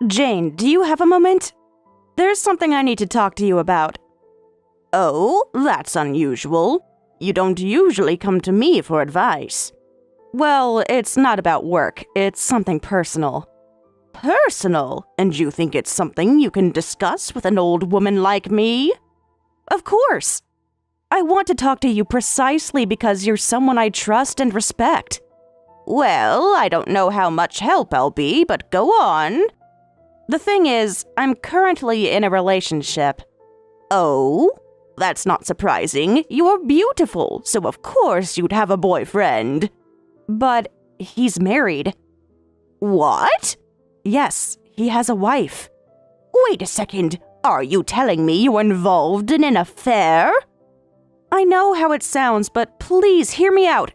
Jane, do you have a moment? There's something I need to talk to you about. Oh, that's unusual. You don't usually come to me for advice. Well, it's not about work. It's something personal. Personal? And you think it's something you can discuss with an old woman like me? Of course. I want to talk to you precisely because you're someone I trust and respect. Well, I don't know how much help I'll be, but go on. The thing is, I'm currently in a relationship. Oh? That's not surprising. You're beautiful, so of course you'd have a boyfriend. But he's married. What? Yes, he has a wife. Wait a second. Are you telling me you're involved in an affair? I know how it sounds, but please hear me out.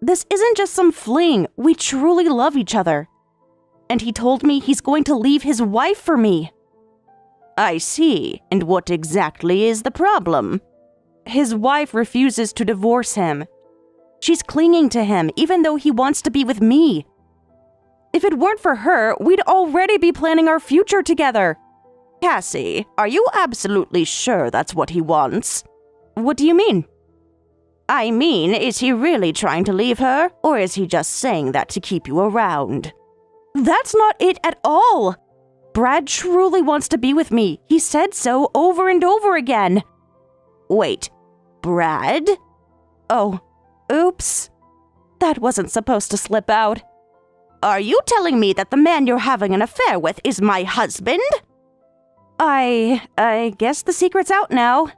This isn't just some fling. We truly love each other. And he told me he's going to leave his wife for me. I see. And what exactly is the problem? His wife refuses to divorce him. She's clinging to him, even though he wants to be with me. If it weren't for her, we'd already be planning our future together. Cassie, are you absolutely sure that's what he wants? What do you mean? I mean, is he really trying to leave her, or is he just saying that to keep you around? That's not it at all. Brad truly wants to be with me. He said so over and over again. Wait, Brad? Oh, oops. That wasn't supposed to slip out. Are you telling me that the man you're having an affair with is my husband? I guess the secret's out now.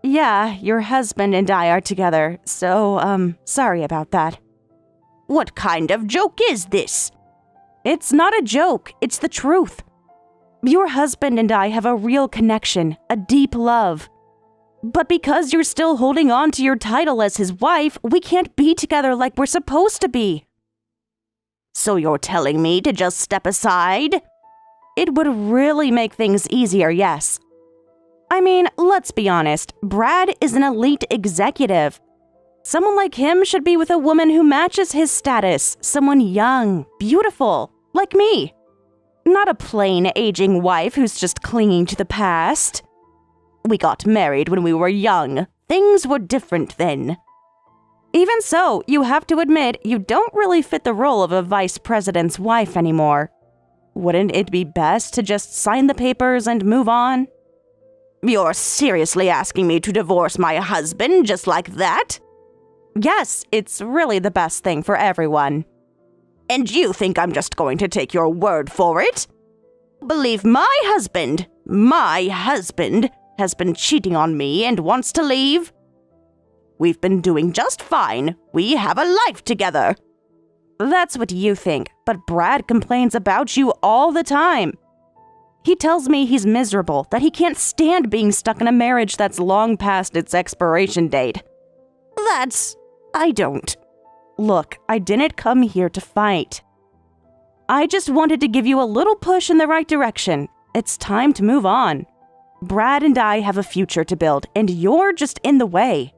Yeah, your husband and I are together, so, sorry about that. What kind of joke is this? It's not a joke, it's the truth. Your husband and I have a real connection, a deep love. But because you're still holding on to your title as his wife, we can't be together like we're supposed to be. So you're telling me to just step aside? It would really make things easier, yes. I mean, let's be honest, Brad is an elite executive. Someone like him should be with a woman who matches his status, someone young, beautiful, like me. Not a plain, aging wife who's just clinging to the past. We got married when we were young. Things were different then. Even so, you have to admit you don't really fit the role of a vice president's wife anymore. Wouldn't it be best to just sign the papers and move on? You're seriously asking me to divorce my husband just like that? Yes, it's really the best thing for everyone. And you think I'm just going to take your word for it? Believe my husband has been cheating on me and wants to leave? We've been doing just fine. We have a life together. That's what you think, but Brad complains about you all the time. He tells me he's miserable, that he can't stand being stuck in a marriage that's long past its expiration date. I don't. Look, I didn't come here to fight. I just wanted to give you a little push in the right direction. It's time to move on. Brad and I have a future to build, and you're just in the way.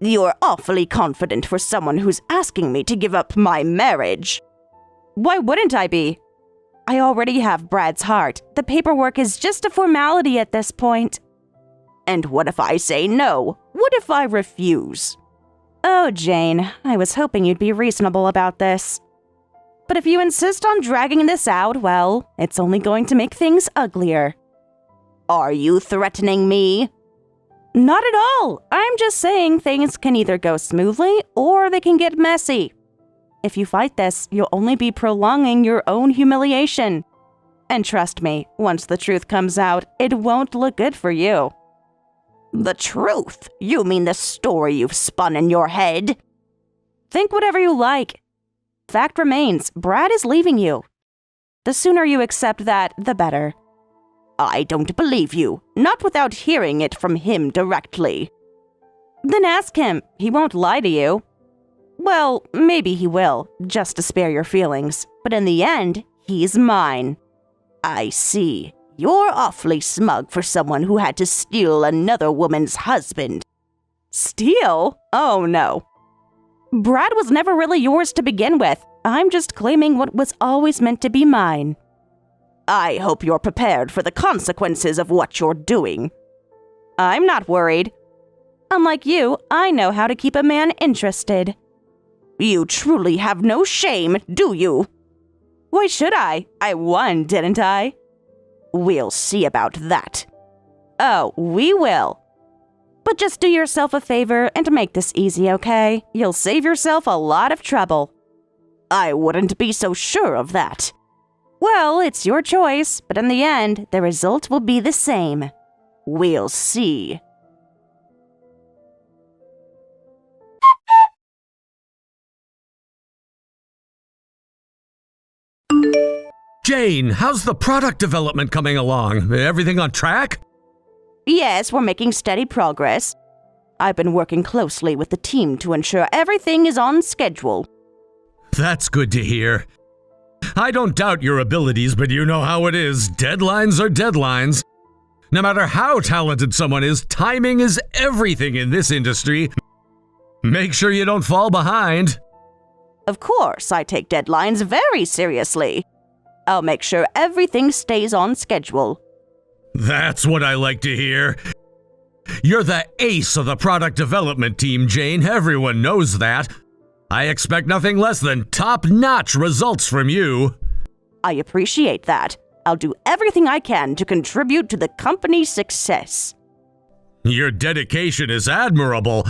You're awfully confident for someone who's asking me to give up my marriage. Why wouldn't I be? I already have Brad's heart. The paperwork is just a formality at this point. And what if I say no? What if I refuse? Oh, Jane, I was hoping you'd be reasonable about this. But if you insist on dragging this out, well, it's only going to make things uglier. Are you threatening me? Not at all. I'm just saying things can either go smoothly or they can get messy. If you fight this, you'll only be prolonging your own humiliation. And trust me, once the truth comes out, it won't look good for you. The truth? You mean the story you've spun in your head? Think whatever you like. Fact remains, Brad is leaving you. The sooner you accept that, the better. I don't believe you, not without hearing it from him directly. Then ask him. He won't lie to you. Well, maybe he will, just to spare your feelings. But in the end, he's mine. I see. You're awfully smug for someone who had to steal another woman's husband. Steal? Oh, no. Brad was never really yours to begin with. I'm just claiming what was always meant to be mine. I hope you're prepared for the consequences of what you're doing. I'm not worried. Unlike you, I know how to keep a man interested. You truly have no shame, do you? Why should I? I won, didn't I? We'll see about that. Oh, we will. But just do yourself a favor and make this easy, okay? You'll save yourself a lot of trouble. I wouldn't be so sure of that. Well, it's your choice, but in the end, the result will be the same. We'll see. Jane, how's the product development coming along? Everything on track? Yes, we're making steady progress. I've been working closely with the team to ensure everything is on schedule. That's good to hear. I don't doubt your abilities, but you know how it is. Deadlines are deadlines. No matter how talented someone is, timing is everything in this industry. Make sure you don't fall behind. Of course, I take deadlines very seriously. I'll make sure everything stays on schedule. That's what I like to hear. You're the ace of the product development team, Jane. Everyone knows that. I expect nothing less than top-notch results from you. I appreciate that. I'll do everything I can to contribute to the company's success. Your dedication is admirable.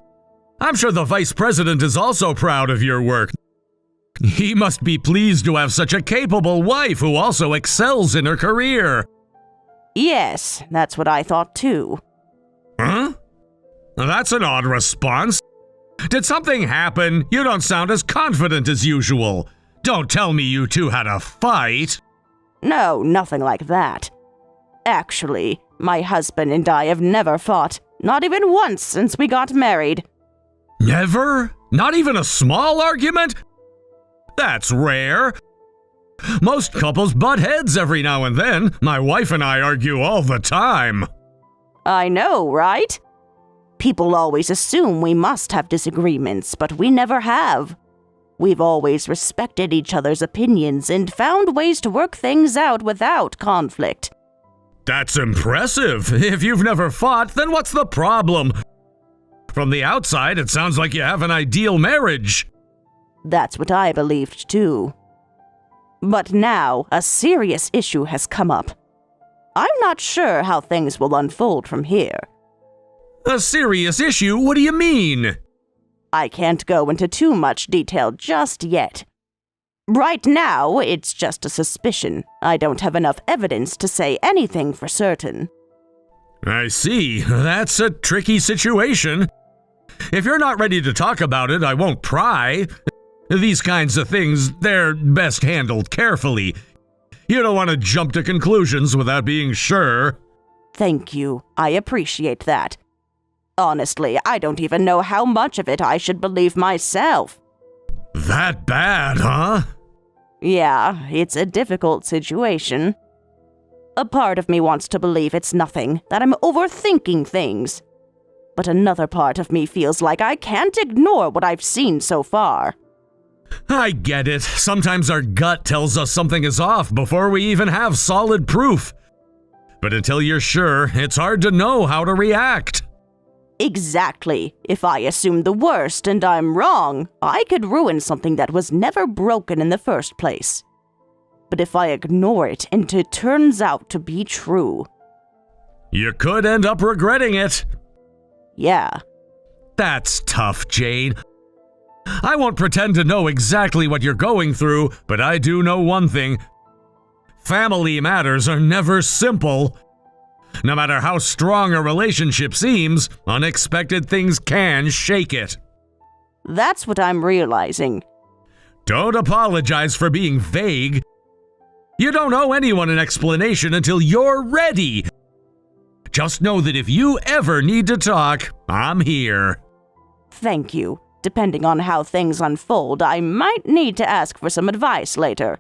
I'm sure the vice president is also proud of your work. He must be pleased to have such a capable wife who also excels in her career. Yes, that's what I thought too. Huh? That's an odd response. Did something happen? You don't sound as confident as usual. Don't tell me you two had a fight. No, nothing like that. Actually, my husband and I have never fought, not even once since we got married. Never? Not even a small argument? That's rare. Most couples butt heads every now and then. My wife and I argue all the time. I know, right? People always assume we must have disagreements, but we never have. We've always respected each other's opinions and found ways to work things out without conflict. That's impressive. If you've never fought, then what's the problem? From the outside, it sounds like you have an ideal marriage. That's what I believed too. But now, a serious issue has come up. I'm not sure how things will unfold from here. A serious issue? What do you mean? I can't go into too much detail just yet. Right now, it's just a suspicion. I don't have enough evidence to say anything for certain. I see. That's a tricky situation. If you're not ready to talk about it, I won't pry. These kinds of things, they're best handled carefully. You don't want to jump to conclusions without being sure. Thank you. I appreciate that. Honestly, I don't even know how much of it I should believe myself. That bad, huh? Yeah, it's a difficult situation. A part of me wants to believe it's nothing, that I'm overthinking things. But another part of me feels like I can't ignore what I've seen so far. I get it. Sometimes our gut tells us something is off before we even have solid proof. But until you're sure, it's hard to know how to react. Exactly. If I assume the worst and I'm wrong, I could ruin something that was never broken in the first place. But if I ignore it and it turns out to be true... You could end up regretting it. Yeah. That's tough, Jane. I won't pretend to know exactly what you're going through, but I do know one thing. Family matters are never simple. No matter how strong a relationship seems, unexpected things can shake it. That's what I'm realizing. Don't apologize for being vague. You don't owe anyone an explanation until you're ready. Just know that if you ever need to talk, I'm here. Thank you. Depending on how things unfold, I might need to ask for some advice later.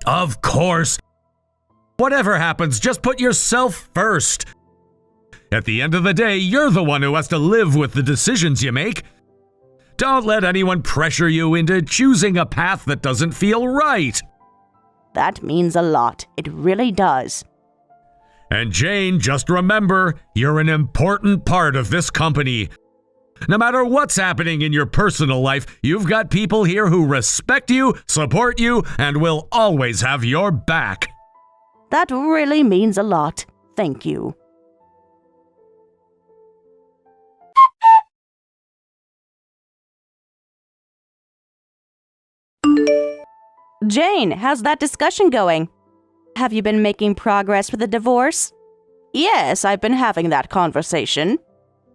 Of course. Whatever happens, just put yourself first. At the end of the day, you're the one who has to live with the decisions you make. Don't let anyone pressure you into choosing a path that doesn't feel right. That means a lot. It really does. And Jane, just remember, you're an important part of this company. No matter what's happening in your personal life, you've got people here who respect you, support you, and will always have your back. That really means a lot. Thank you. Jane, how's that discussion going? Have you been making progress with the divorce? Yes, I've been having that conversation.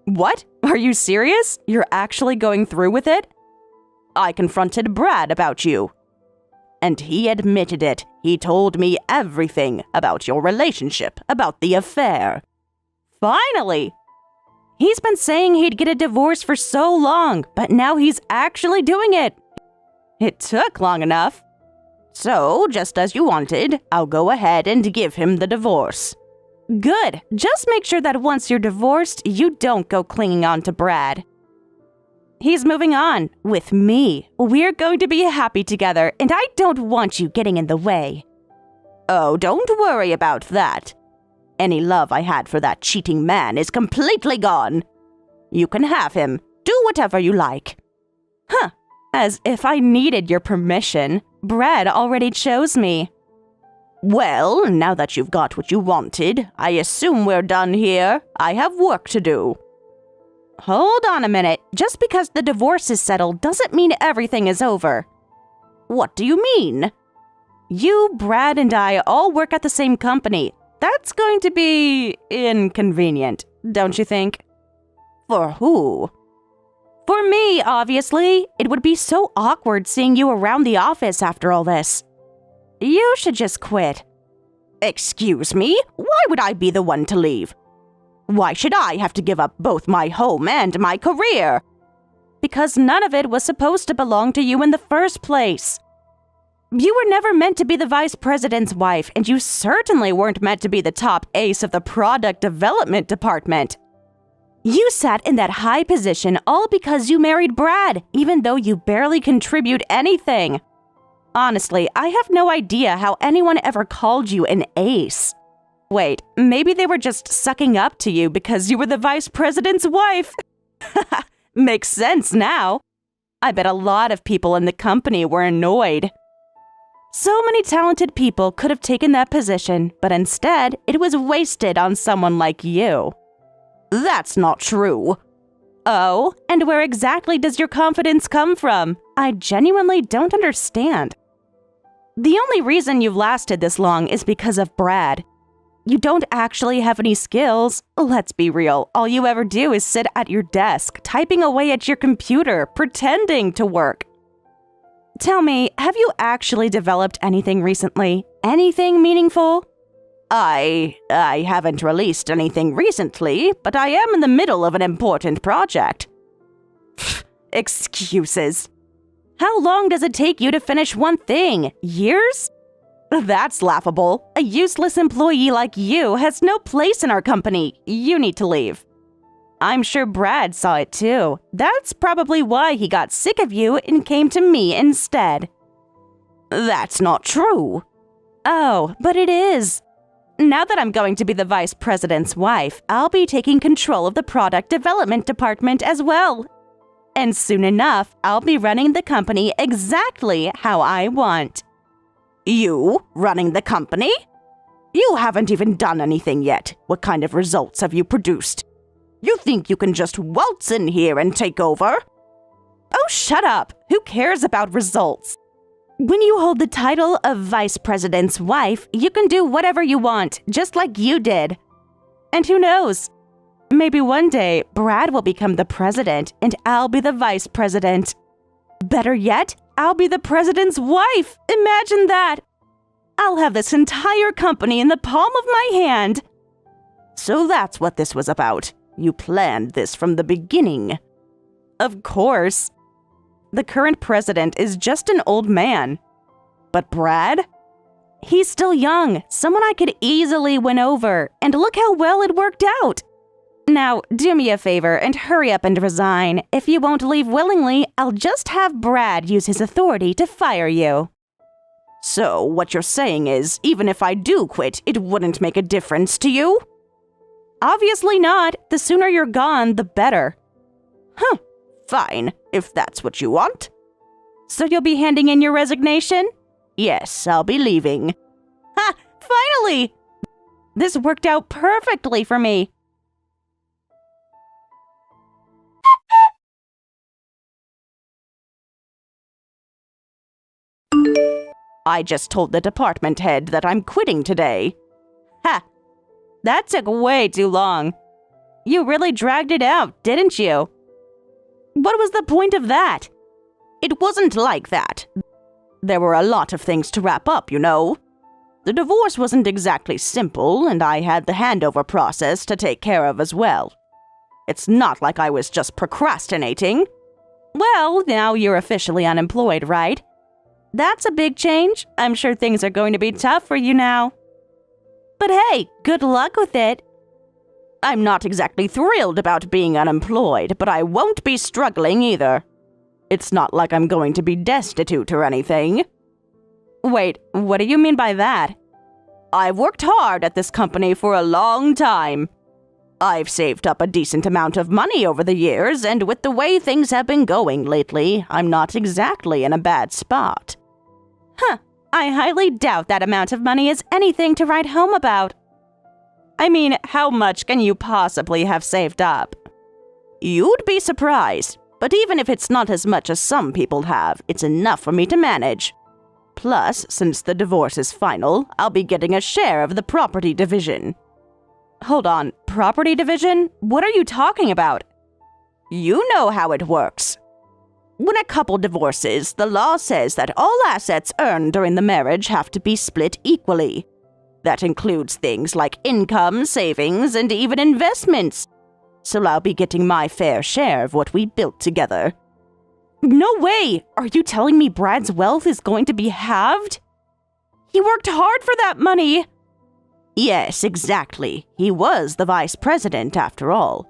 What? Are you serious? You're actually going through with it? I confronted Brad about you. And he admitted it. He told me everything about your relationship, about the affair. Finally! He's been saying he'd get a divorce for so long, but now he's actually doing it. It took long enough. So, just as you wanted, I'll go ahead and give him the divorce. Good. Just make sure that once you're divorced, you don't go clinging on to Brad. He's moving on with me. We're going to be happy together, and I don't want you getting in the way. Oh, don't worry about that. Any love I had for that cheating man is completely gone. You can have him. Do whatever you like. Huh. As if I needed your permission. Brad already chose me. Well, now that you've got what you wanted, I assume we're done here. I have work to do. Hold on a minute. Just because the divorce is settled doesn't mean everything is over. What do you mean? You, Brad, and I all work at the same company. That's going to be inconvenient, don't you think? For who? For me, obviously. It would be so awkward seeing you around the office after all this. You should just quit. Excuse me? Why would I be the one to leave? Why should I have to give up both my home and my career? Because none of it was supposed to belong to you in the first place. You were never meant to be the vice president's wife, and you certainly weren't meant to be the top ace of the product development department. You sat in that high position all because you married Brad, even though you barely contribute anything. Honestly, I have no idea how anyone ever called you an ace. Wait, maybe they were just sucking up to you because you were the vice president's wife. Makes sense now. I bet a lot of people in the company were annoyed. So many talented people could have taken that position, but instead, it was wasted on someone like you. That's not true. Oh, and where exactly does your confidence come from? I genuinely don't understand. The only reason you've lasted this long is because of Brad. You don't actually have any skills. Let's be real. All you ever do is sit at your desk, typing away at your computer, pretending to work. Tell me, have you actually developed anything recently? Anything meaningful? I haven't released anything recently, but I am in the middle of an important project. Excuses. How long does it take you to finish one thing? Years? That's laughable. A useless employee like you has no place in our company. You need to leave. I'm sure Brad saw it too. That's probably why he got sick of you and came to me instead. That's not true. Oh, but it is. Now that I'm going to be the vice president's wife, I'll be taking control of the product development department as well. And soon enough, I'll be running the company exactly how I want. You running the company? You haven't even done anything yet. What kind of results have you produced? You think you can just waltz in here and take over? Oh, shut up. Who cares about results? When you hold the title of vice president's wife, you can do whatever you want, just like you did. And who knows? Maybe one day, Brad will become the president and I'll be the vice president. Better yet, I'll be the president's wife. Imagine that. I'll have this entire company in the palm of my hand. So that's what this was about. You planned this from the beginning. Of course. The current president is just an old man. But Brad? He's still young, someone I could easily win over, and look how well it worked out. Now, do me a favor and hurry up and resign. If you won't leave willingly, I'll just have Brad use his authority to fire you. So what you're saying is, even if I do quit, it wouldn't make a difference to you? Obviously not. The sooner you're gone, the better. Huh. Fine, if that's what you want. So you'll be handing in your resignation? Yes, I'll be leaving. Ha! Finally! This worked out perfectly for me. I just told the department head that I'm quitting today. Ha! That took way too long. You really dragged it out, didn't you? What was the point of that? It wasn't like that. There were a lot of things to wrap up, you know. The divorce wasn't exactly simple, and I had the handover process to take care of as well. It's not like I was just procrastinating. Well, now you're officially unemployed, right? That's a big change. I'm sure things are going to be tough for you now. But hey, good luck with it. I'm not exactly thrilled about being unemployed, but I won't be struggling either. It's not like I'm going to be destitute or anything. Wait, what do you mean by that? I've worked hard at this company for a long time. I've saved up a decent amount of money over the years, and with the way things have been going lately, I'm not exactly in a bad spot. Huh, I highly doubt that amount of money is anything to write home about. I mean, how much can you possibly have saved up? You'd be surprised, but even if it's not as much as some people have, it's enough for me to manage. Plus, since the divorce is final, I'll be getting a share of the property division. Hold on, property division? What are you talking about? You know how it works. When a couple divorces, the law says that all assets earned during the marriage have to be split equally. That includes things like income, savings, and even investments. So I'll be getting my fair share of what we built together. No way! Are you telling me Brad's wealth is going to be halved? He worked hard for that money! Yes, exactly. He was the vice president after all.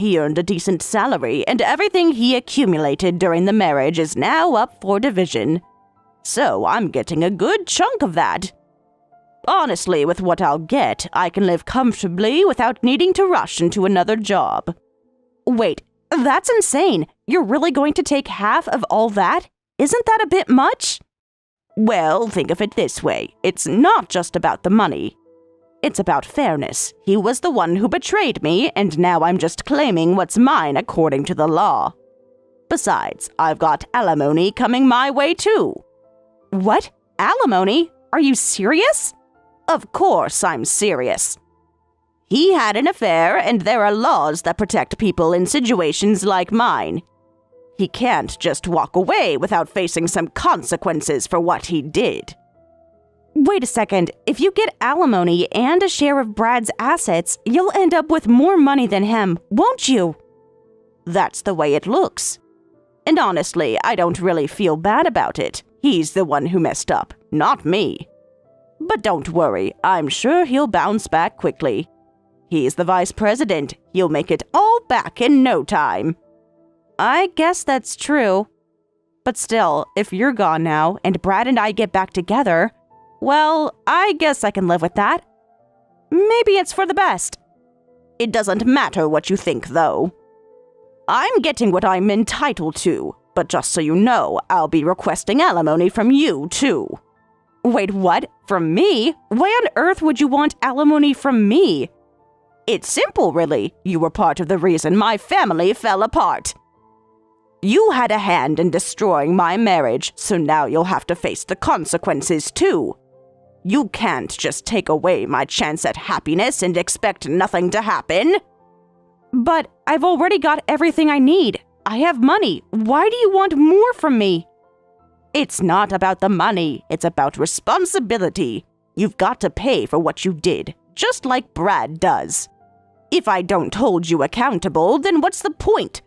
He earned a decent salary, and everything he accumulated during the marriage is now up for division. So I'm getting a good chunk of that. Honestly, with what I'll get, I can live comfortably without needing to rush into another job. Wait, that's insane. You're really going to take half of all that? Isn't that a bit much? Well, think of it this way. It's not just about the money. It's about fairness. He was the one who betrayed me, and now I'm just claiming what's mine according to the law. Besides, I've got alimony coming my way too. What? Alimony? Are you serious? Of course I'm serious. He had an affair, and there are laws that protect people in situations like mine. He can't just walk away without facing some consequences for what he did. Wait a second, if you get alimony and a share of Brad's assets, you'll end up with more money than him, won't you? That's the way it looks. And honestly, I don't really feel bad about it. He's the one who messed up, not me. But don't worry, I'm sure he'll bounce back quickly. He's the vice president. He'll make it all back in no time. I guess that's true. But still, if you're gone now and Brad and I get back together, well, I guess I can live with that. Maybe it's for the best. It doesn't matter what you think, though. I'm getting what I'm entitled to, but just so you know, I'll be requesting alimony from you, too. Wait, what? From me? Why on earth would you want alimony from me? It's simple, really. You were part of the reason my family fell apart. You had a hand in destroying my marriage, so now you'll have to face the consequences, too. You can't just take away my chance at happiness and expect nothing to happen. But I've already got everything I need. I have money. Why do you want more from me? It's not about the money. It's about responsibility. You've got to pay for what you did, just like Brad does. If I don't hold you accountable, then what's the point?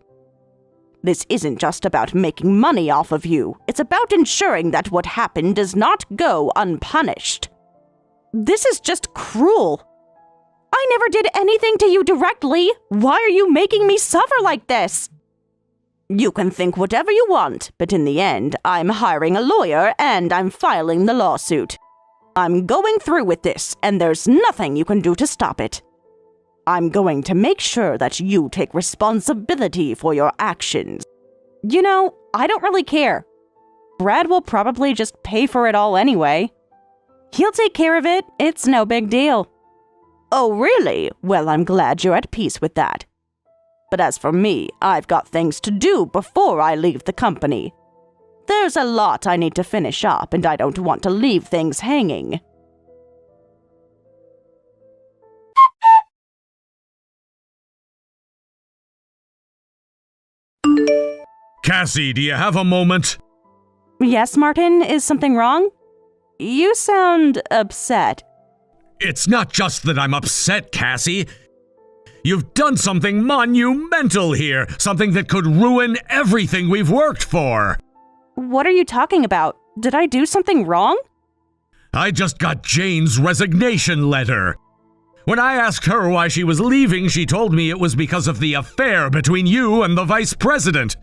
This isn't just about making money off of you. It's about ensuring that what happened does not go unpunished. This is just cruel. I never did anything to you directly. Why are you making me suffer like this? You can think whatever you want, but in the end, I'm hiring a lawyer and I'm filing the lawsuit. I'm going through with this, and there's nothing you can do to stop it. I'm going to make sure that you take responsibility for your actions. You know, I don't really care. Brad will probably just pay for it all anyway. He'll take care of it. It's no big deal. Oh, really? Well, I'm glad you're at peace with that. But as for me, I've got things to do before I leave the company. There's a lot I need to finish up, and I don't want to leave things hanging. Cassie, do you have a moment? Yes, Martin, is something wrong? You sound upset. It's not just that I'm upset, Cassie. You've done something monumental here, something that could ruin everything we've worked for. What are you talking about? Did I do something wrong? I just got Jane's resignation letter. When I asked her why she was leaving, she told me it was because of the affair between you and the vice president.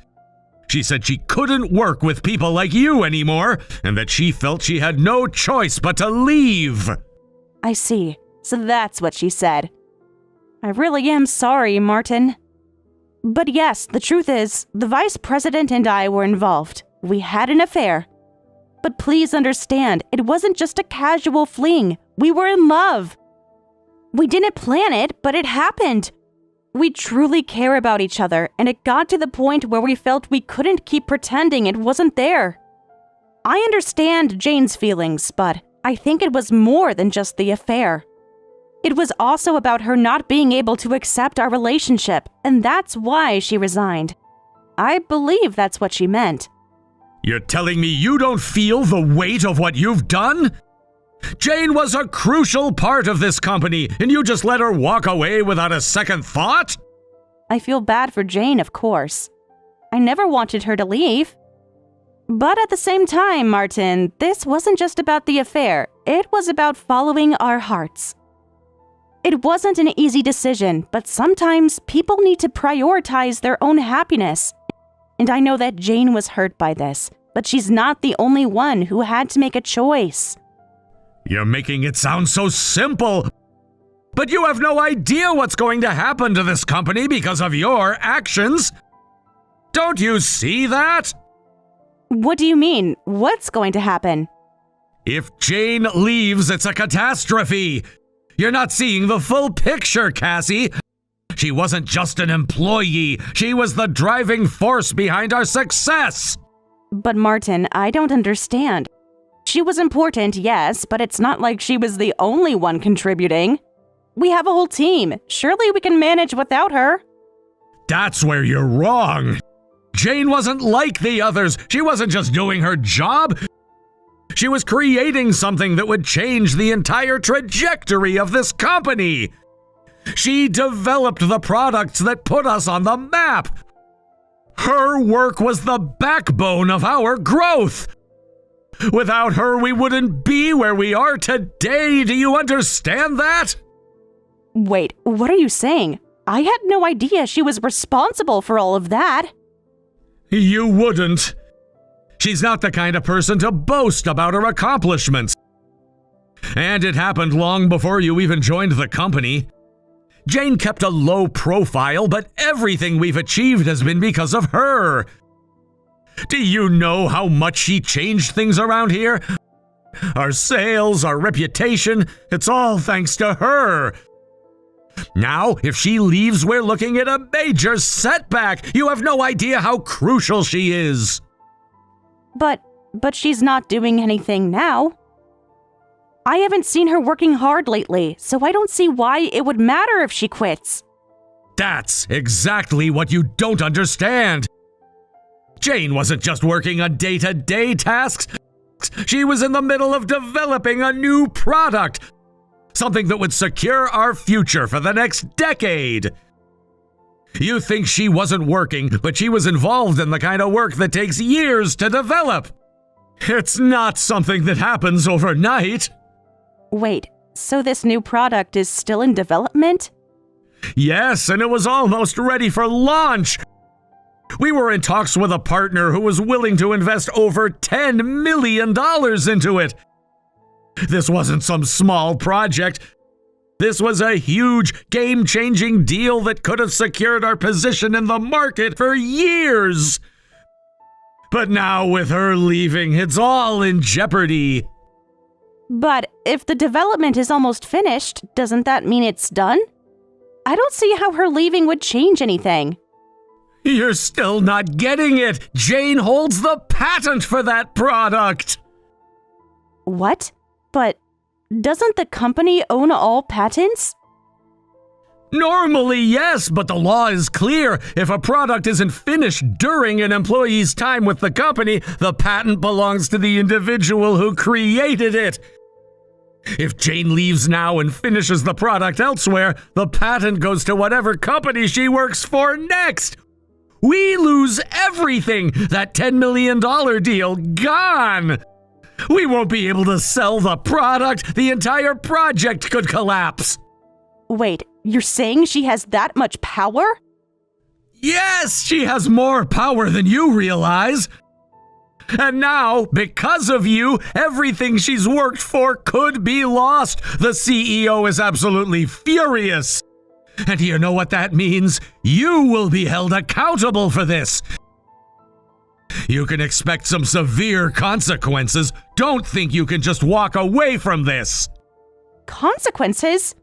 She said she couldn't work with people like you anymore, and that she felt she had no choice but to leave. I see. So that's what she said. I really am sorry, Martin. But yes, the truth is, the vice president and I were involved. We had an affair. But please understand, it wasn't just a casual fling. We were in love. We didn't plan it, but it happened. We truly care about each other, and it got to the point where we felt we couldn't keep pretending it wasn't there. I understand Jane's feelings, but I think it was more than just the affair. It was also about her not being able to accept our relationship, and that's why she resigned. I believe that's what she meant. You're telling me you don't feel the weight of what you've done? Jane was a crucial part of this company, and you just let her walk away without a second thought? I feel bad for Jane, of course. I never wanted her to leave. But at the same time, Martin, this wasn't just about the affair. It was about following our hearts. It wasn't an easy decision, but sometimes people need to prioritize their own happiness. And I know that Jane was hurt by this, but she's not the only one who had to make a choice. You're making it sound so simple. But you have no idea what's going to happen to this company because of your actions. Don't you see that? What do you mean? What's going to happen? If Jane leaves, it's a catastrophe. You're not seeing the full picture, Cassie. She wasn't just an employee. She was the driving force behind our success. But Martin, I don't understand. She was important, yes, but it's not like she was the only one contributing. We have a whole team. Surely we can manage without her. That's where you're wrong. Jane wasn't like the others. She wasn't just doing her job. She was creating something that would change the entire trajectory of this company. She developed the products that put us on the map. Her work was the backbone of our growth. Without her, we wouldn't be where we are today. Do you understand that? Wait, what are you saying? I had no idea she was responsible for all of that. You wouldn't. She's not the kind of person to boast about her accomplishments. And it happened long before you even joined the company. Jane kept a low profile, but everything we've achieved has been because of her. Do you know how much she changed things around here? Our sales, our reputation, it's all thanks to her. Now, if she leaves, we're looking at a major setback. You have no idea how crucial she is. But she's not doing anything now. I haven't seen her working hard lately, so I don't see why it would matter if she quits. That's exactly what you don't understand. Jane wasn't just working on day-to-day tasks. She was in the middle of developing a new product, something that would secure our future for the next decade. You think she wasn't working, but she was involved in the kind of work that takes years to develop. It's not something that happens overnight. Wait, so this new product is still in development? Yes, and it was almost ready for launch. We were in talks with a partner who was willing to invest over $10 million into it. This wasn't some small project. This was a huge, game-changing deal that could have secured our position in the market for years. But now with her leaving, it's all in jeopardy. But if the development is almost finished, doesn't that mean it's done? I don't see how her leaving would change anything. You're still not getting it. Jane holds the patent for that product. What? But doesn't the company own all patents? Normally, yes, but the law is clear. If a product isn't finished during an employee's time with the company, the patent belongs to the individual who created it. If Jane leaves now and finishes the product elsewhere, the patent goes to whatever company she works for next. We lose everything. That $10 million deal, gone. We won't be able to sell the product. The entire project could collapse. Wait, you're saying she has that much power? Yes, she has more power than you realize. And now, because of you, everything she's worked for could be lost. The CEO is absolutely furious. And do you know what that means? You will be held accountable for this. You can expect some severe consequences. Don't think you can just walk away from this. Consequences?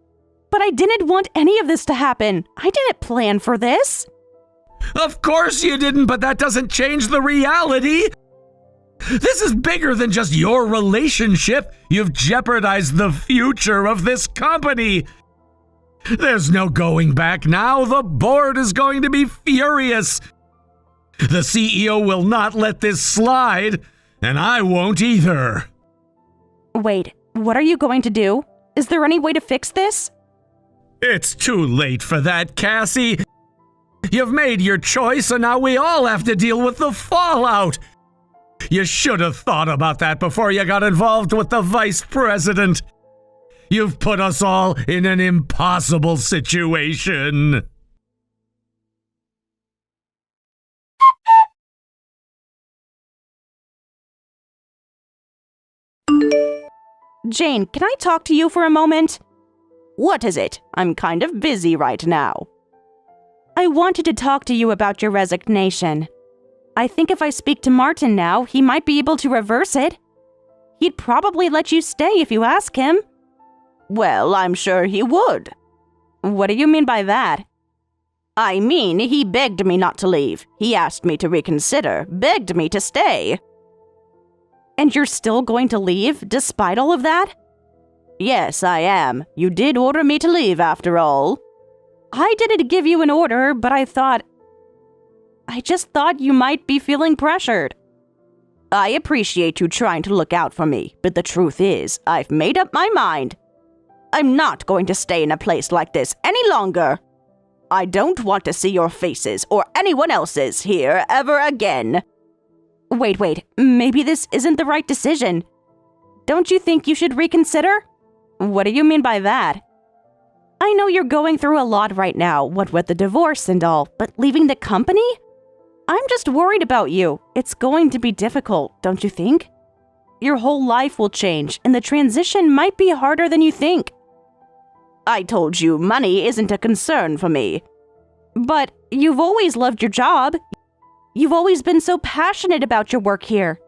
But I didn't want any of this to happen. I didn't plan for this. Of course you didn't, but that doesn't change the reality. This is bigger than just your relationship. You've jeopardized the future of this company. There's no going back now. The board is going to be furious. The CEO will not let this slide, and I won't either. Wait, what are you going to do? Is there any way to fix this? It's too late for that, Cassie. You've made your choice, and now we all have to deal with the fallout. You should have thought about that before you got involved with the vice president. You've put us all in an impossible situation. Jane, can I talk to you for a moment? What is it? I'm kind of busy right now. I wanted to talk to you about your resignation. I think if I speak to Martin now, he might be able to reverse it. He'd probably let you stay if you ask him. Well, I'm sure he would. What do you mean by that? I mean, he begged me not to leave. He asked me to reconsider, begged me to stay. And you're still going to leave, despite all of that? Yes, I am. You did order me to leave, after all. I didn't give you an order, but I just thought you might be feeling pressured. I appreciate you trying to look out for me, but the truth is, I've made up my mind. I'm not going to stay in a place like this any longer. I don't want to see your faces or anyone else's here ever again. Wait, maybe this isn't the right decision. Don't you think you should reconsider? What do you mean by that? I know you're going through a lot right now, what with the divorce and all, but leaving the company? I'm just worried about you. It's going to be difficult, don't you think? Your whole life will change, and the transition might be harder than you think. I told you money isn't a concern for me. But you've always loved your job. You've always been so passionate about your work here.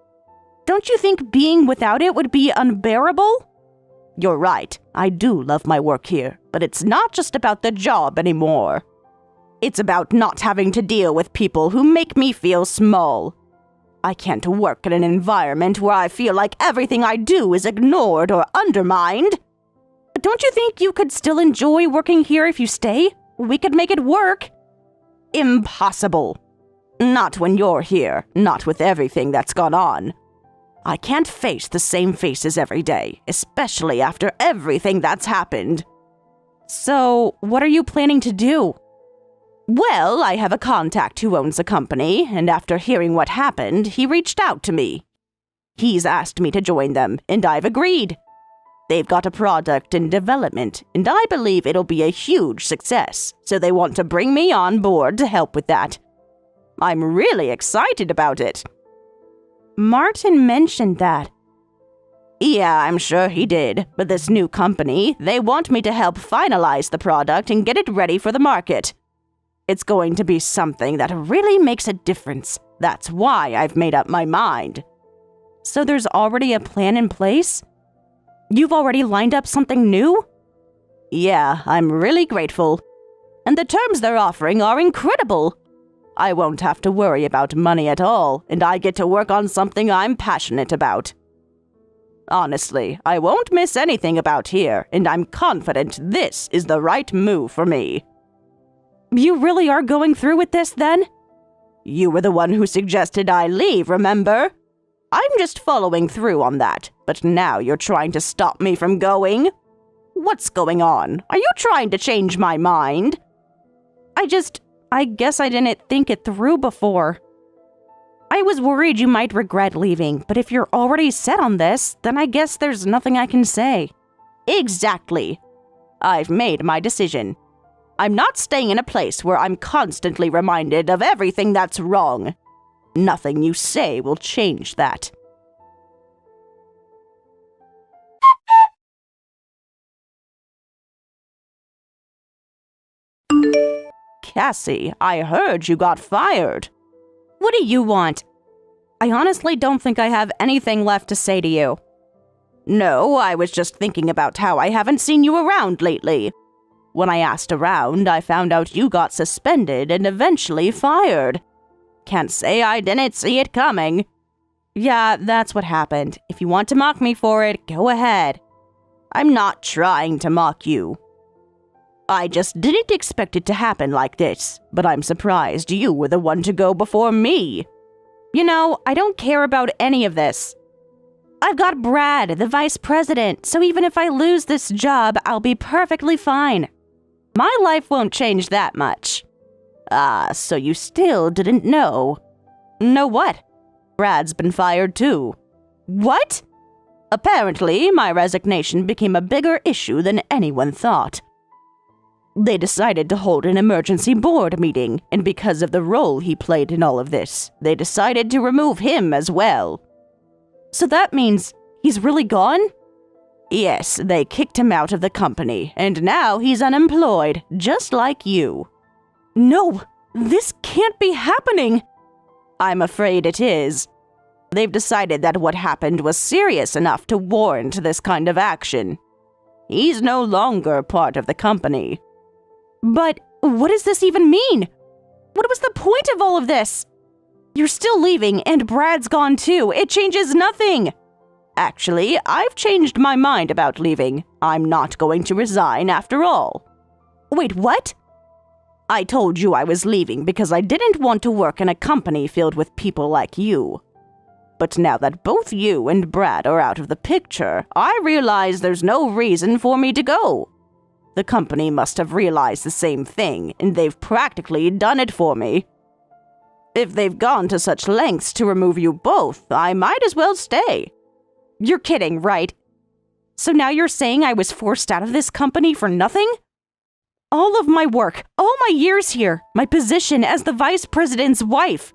Don't you think being without it would be unbearable? You're right, I do love my work here, but it's not just about the job anymore. It's about not having to deal with people who make me feel small. I can't work in an environment where I feel like everything I do is ignored or undermined. Don't you think you could still enjoy working here if you stay? We could make it work. Impossible. Not when you're here, not with everything that's gone on. I can't face the same faces every day, especially after everything that's happened. So, what are you planning to do? Well, I have a contact who owns a company, and after hearing what happened, he reached out to me. He's asked me to join them, and I've agreed. They've got a product in development, and I believe it'll be a huge success, so they want to bring me on board to help with that. I'm really excited about it. Martin mentioned that. Yeah, I'm sure he did, but this new company, they want me to help finalize the product and get it ready for the market. It's going to be something that really makes a difference. That's why I've made up my mind. So there's already a plan in place? You've already lined up something new? Yeah, I'm really grateful. And the terms they're offering are incredible. I won't have to worry about money at all, and I get to work on something I'm passionate about. Honestly, I won't miss anything about here, and I'm confident this is the right move for me. You really are going through with this, then? You were the one who suggested I leave, remember? I'm just following through on that, but now you're trying to stop me from going? What's going on? Are you trying to change my mind? I guess I didn't think it through before. I was worried you might regret leaving, but if you're already set on this, then I guess there's nothing I can say. Exactly. I've made my decision. I'm not staying in a place where I'm constantly reminded of everything that's wrong. Nothing you say will change that. Cassie, I heard you got fired. What do you want? I honestly don't think I have anything left to say to you. No, I was just thinking about how I haven't seen you around lately. When I asked around, I found out you got suspended and eventually fired. Can't say I didn't see it coming. Yeah, that's what happened. If you want to mock me for it, go ahead. I'm not trying to mock you. I just didn't expect it to happen like this, but I'm surprised you were the one to go before me. You know, I don't care about any of this. I've got Brad, the vice president, so even if I lose this job, I'll be perfectly fine. My life won't change that much. Ah, so you still didn't know. Know what? Brad's been fired too. What? Apparently, my resignation became a bigger issue than anyone thought. They decided to hold an emergency board meeting, and because of the role he played in all of this, they decided to remove him as well. So that means he's really gone? Yes, they kicked him out of the company, and now he's unemployed, just like you. No, this can't be happening. I'm afraid it is. They've decided that what happened was serious enough to warrant this kind of action. He's no longer part of the company. But what does this even mean? What was the point of all of this? You're still leaving, and Brad's gone too. It changes nothing. Actually, I've changed my mind about leaving. I'm not going to resign after all. Wait, what? I told you I was leaving because I didn't want to work in a company filled with people like you. But now that both you and Brad are out of the picture, I realize there's no reason for me to go. The company must have realized the same thing, and they've practically done it for me. If they've gone to such lengths to remove you both, I might as well stay. You're kidding, right? So now you're saying I was forced out of this company for nothing? All of my work, all my years here, my position as the vice president's wife.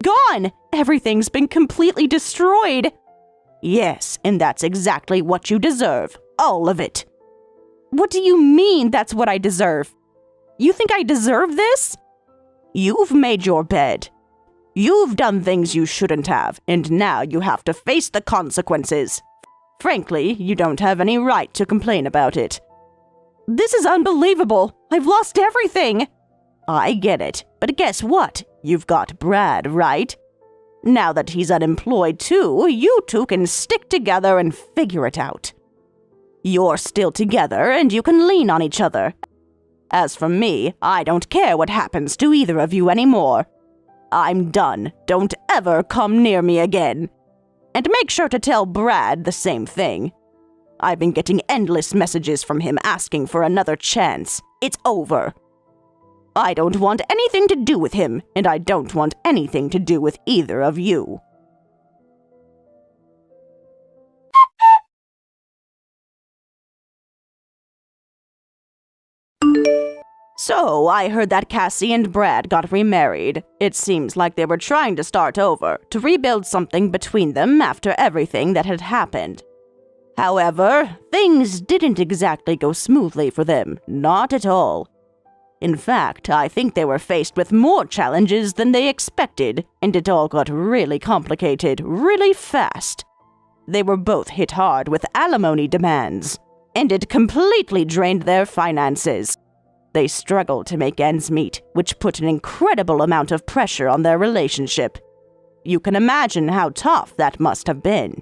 Gone! Everything's been completely destroyed. Yes, and that's exactly what you deserve. All of it. What do you mean that's what I deserve? You think I deserve this? You've made your bed. You've done things you shouldn't have, and now you have to face the consequences. Frankly, you don't have any right to complain about it. This is unbelievable. I've lost everything. I get it, but guess what? You've got Brad, right? Now that he's unemployed too, you two can stick together and figure it out. You're still together, and you can lean on each other. As for me, I don't care what happens to either of you anymore. I'm done. Don't ever come near me again. And make sure to tell Brad the same thing. I've been getting endless messages from him asking for another chance. It's over. I don't want anything to do with him, and I don't want anything to do with either of you. So, I heard that Cassie and Brad got remarried. It seems like they were trying to start over, to rebuild something between them after everything that had happened. However, things didn't exactly go smoothly for them, not at all. In fact, I think they were faced with more challenges than they expected, and it all got really complicated really fast. They were both hit hard with alimony demands, and it completely drained their finances. They struggled to make ends meet, which put an incredible amount of pressure on their relationship. You can imagine how tough that must have been.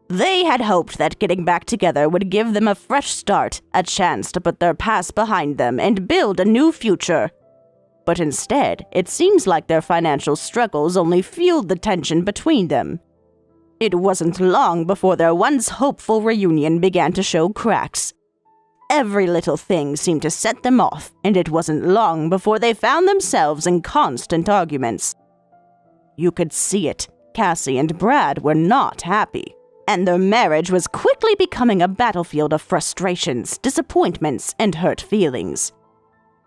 They had hoped that getting back together would give them a fresh start, a chance to put their past behind them and build a new future. But instead, it seems like their financial struggles only fueled the tension between them. It wasn't long before their once hopeful reunion began to show cracks. Every little thing seemed to set them off, and it wasn't long before they found themselves in constant arguments. You could see it. Cassie and Brad were not happy, and their marriage was quickly becoming a battlefield of frustrations, disappointments, and hurt feelings.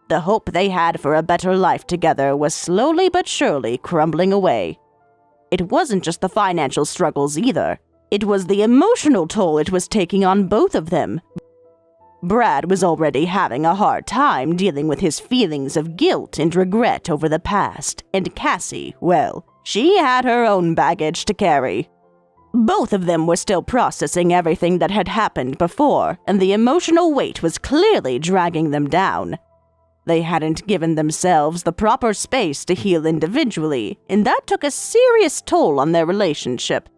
The hope they had for a better life together was slowly but surely crumbling away. It wasn't just the financial struggles either. It was the emotional toll it was taking on both of them. Brad was already having a hard time dealing with his feelings of guilt and regret over the past, and Cassie, well, she had her own baggage to carry. Both of them were still processing everything that had happened before, and the emotional weight was clearly dragging them down. They hadn't given themselves the proper space to heal individually, and that took a serious toll on their relationship.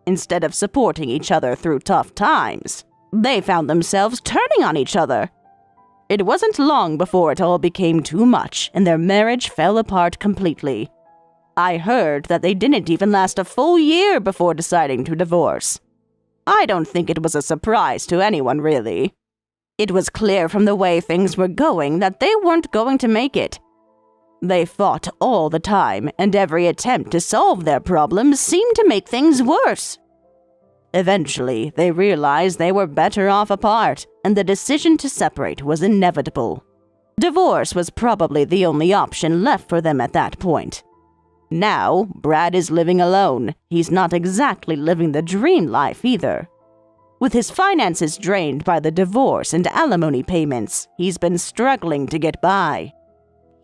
Instead of supporting each other through tough times, they found themselves turning on each other. It wasn't long before it all became too much, and their marriage fell apart completely. I heard that they didn't even last a full year before deciding to divorce. I don't think it was a surprise to anyone, really. It was clear from the way things were going that they weren't going to make it. They fought all the time, and every attempt to solve their problems seemed to make things worse. Eventually, they realized they were better off apart, and the decision to separate was inevitable. Divorce was probably the only option left for them at that point. Now, Brad is living alone. He's not exactly living the dream life either. With his finances drained by the divorce and alimony payments, he's been struggling to get by.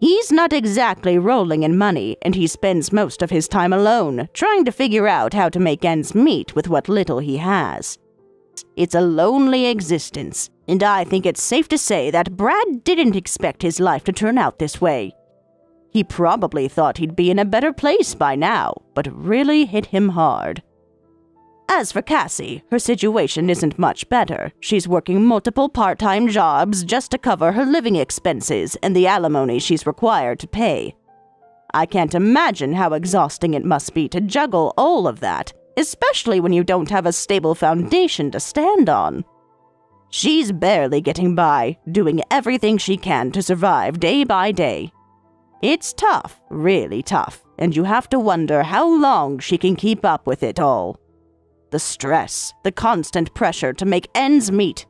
He's not exactly rolling in money, and he spends most of his time alone, trying to figure out how to make ends meet with what little he has. It's a lonely existence, and I think it's safe to say that Brad didn't expect his life to turn out this way. He probably thought he'd be in a better place by now, but it really hit him hard. As for Cassie, her situation isn't much better. She's working multiple part-time jobs just to cover her living expenses and the alimony she's required to pay. I can't imagine how exhausting it must be to juggle all of that, especially when you don't have a stable foundation to stand on. She's barely getting by, doing everything she can to survive day by day. It's tough, really tough, and you have to wonder how long she can keep up with it all. The stress, the constant pressure to make ends meet.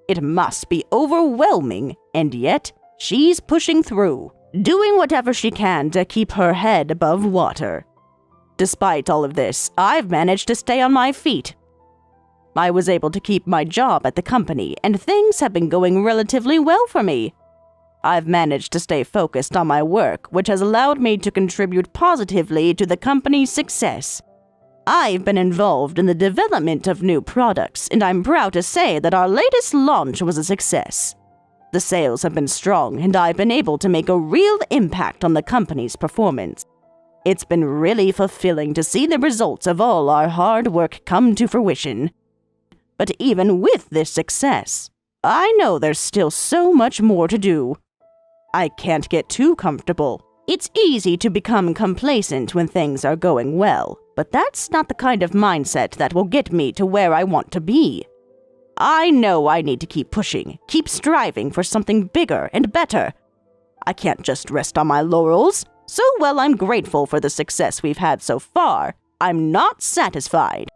It must be overwhelming, and yet she's pushing through, doing whatever she can to keep her head above water. Despite all of this, I've managed to stay on my feet. I was able to keep my job at the company, and things have been going relatively well for me. I've managed to stay focused on my work, which has allowed me to contribute positively to the company's success. I've been involved in the development of new products, and I'm proud to say that our latest launch was a success. The sales have been strong, and I've been able to make a real impact on the company's performance. It's been really fulfilling to see the results of all our hard work come to fruition. But even with this success, I know there's still so much more to do. I can't get too comfortable. It's easy to become complacent when things are going well, but that's not the kind of mindset that will get me to where I want to be. I know I need to keep pushing, keep striving for something bigger and better. I can't just rest on my laurels. So while I'm grateful for the success we've had so far, I'm not satisfied.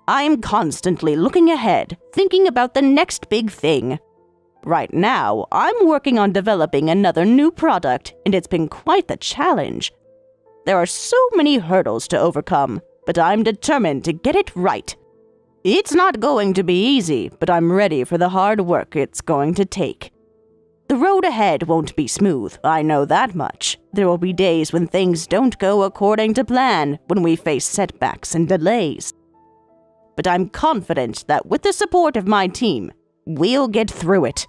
I'm constantly looking ahead, thinking about the next big thing. Right now, I'm working on developing another new product, and it's been quite the challenge. There are so many hurdles to overcome, but I'm determined to get it right. It's not going to be easy, but I'm ready for the hard work it's going to take. The road ahead won't be smooth, I know that much. There will be days when things don't go according to plan, when we face setbacks and delays. But I'm confident that with the support of my team, we'll get through it.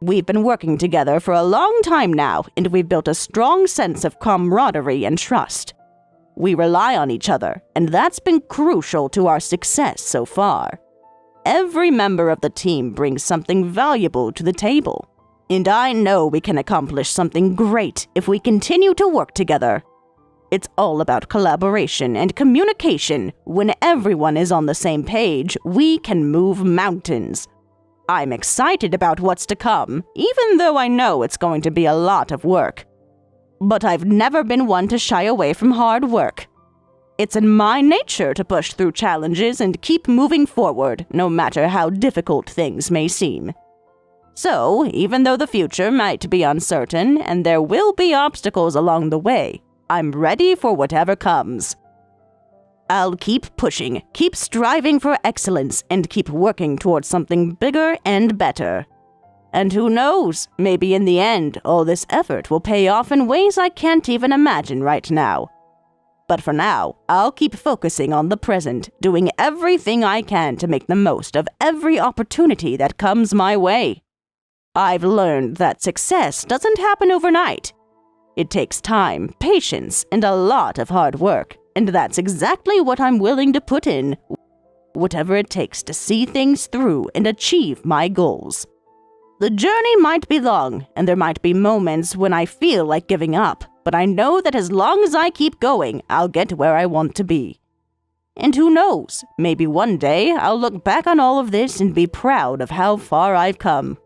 We've been working together for a long time now, and we've built a strong sense of camaraderie and trust. We rely on each other, and that's been crucial to our success so far. Every member of the team brings something valuable to the table, and I know we can accomplish something great if we continue to work together. It's all about collaboration and communication. When everyone is on the same page, we can move mountains. I'm excited about what's to come, even though I know it's going to be a lot of work. But I've never been one to shy away from hard work. It's in my nature to push through challenges and keep moving forward, no matter how difficult things may seem. So, even though the future might be uncertain and there will be obstacles along the way, I'm ready for whatever comes. I'll keep pushing, keep striving for excellence, and keep working towards something bigger and better. And who knows, maybe in the end, all this effort will pay off in ways I can't even imagine right now. But for now, I'll keep focusing on the present, doing everything I can to make the most of every opportunity that comes my way. I've learned that success doesn't happen overnight. It takes time, patience, and a lot of hard work. And that's exactly what I'm willing to put in, whatever it takes to see things through and achieve my goals. The journey might be long, and there might be moments when I feel like giving up, but I know that as long as I keep going, I'll get where I want to be. And who knows, maybe one day I'll look back on all of this and be proud of how far I've come.